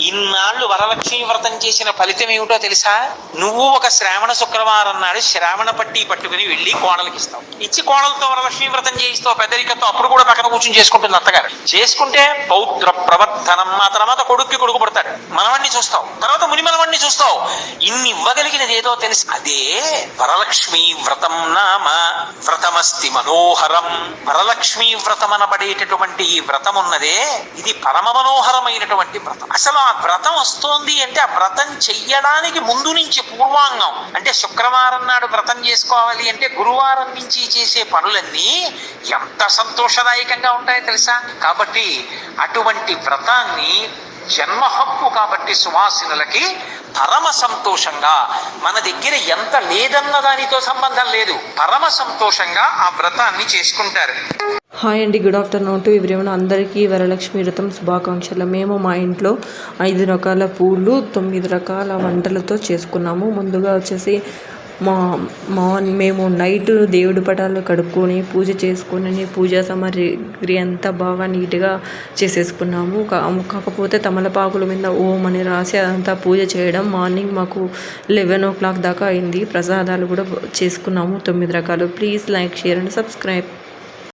ఇన్నాళ్ళు వరలక్ష్మి వ్రతం చేసిన ఫలితం ఏమిటో తెలుసా? నువ్వు ఒక శ్రావణ శుక్రవారం నాడు శ్రావణ పట్టి పట్టుకుని వెళ్ళి కోడలికి ఇస్తావు. ఇచ్చి కోడలతో వరలక్ష్మి వ్రతం చేయిస్తావు పెద్దరికతో. అప్పుడు కూడా పక్కన కూర్చొని చేసుకుంటుంది అత్తగారు. చేసుకుంటే పౌత్ర ప్రవర్తనం. ఆ తర్వాత కొడుక్కి కొడుకు పడతాడు. మనవణ్ణి చూస్తావు, తర్వాత ముని మనవణ్ణి చూస్తావు. ఇన్ని ఇవ్వగలిగినది ఏదో తెలుసు. అదే వరలక్ష్మి వ్రతం నామ వ్రతమస్తి మనోహరం. వరలక్ష్మి వ్రతం అనబడేటటువంటి ఈ వ్రతం ఉన్నదే, ఇది పరమ మనోహరమైనటువంటి వ్రతం. అసలు ఆ వ్రతం వస్తోంది అంటే ఆ వ్రతం చెయ్యడానికి ముందు నుంచి పూర్వాంగం అంటే శుక్రవారం నాడు వ్రతం చేసుకోవాలి అంటే గురువారం నుంచి చేసే పనులన్నీ ఎంత సంతోషదాయకంగా ఉంటాయో తెలుసా? కాబట్టి అటువంటి వ్రతాన్ని జన్మ హక్కు కాబట్టి సువాసినులకి పరమ సంతోషంగా, మన దగ్గర ఎంత లేదన్న దానితో సంబంధం లేదు, పరమ సంతోషంగా ఆ వ్రతాన్ని చేసుకుంటారు. హాయ్ అండి, గుడ్ ఆఫ్టర్నూన్ టు ఎవ్రీవన్. అందరికీ వరలక్ష్మి వ్రతం శుభాకాంక్షలు. మేము మా ఇంట్లో 5 రకాల పూలు 9 రకాల వంటలతో చేసుకున్నాము. ముందుగా వచ్చేసి మేము నైట్ దేవుడి పటాలు కడుక్కొని పూజ చేసుకొని పూజా సామాగ్రి అంతా బాగా నీట్గా చేసేసుకున్నాము. కాకపోతే తమలపాకుల మీద ఓం అని రాసి అదంతా పూజ చేయడం మార్నింగ్ మాకు 11 o'clock దాకా అయింది. ప్రసాదాలు కూడా చేసుకున్నాము 9 రకాలు. Please like, share and subscribe.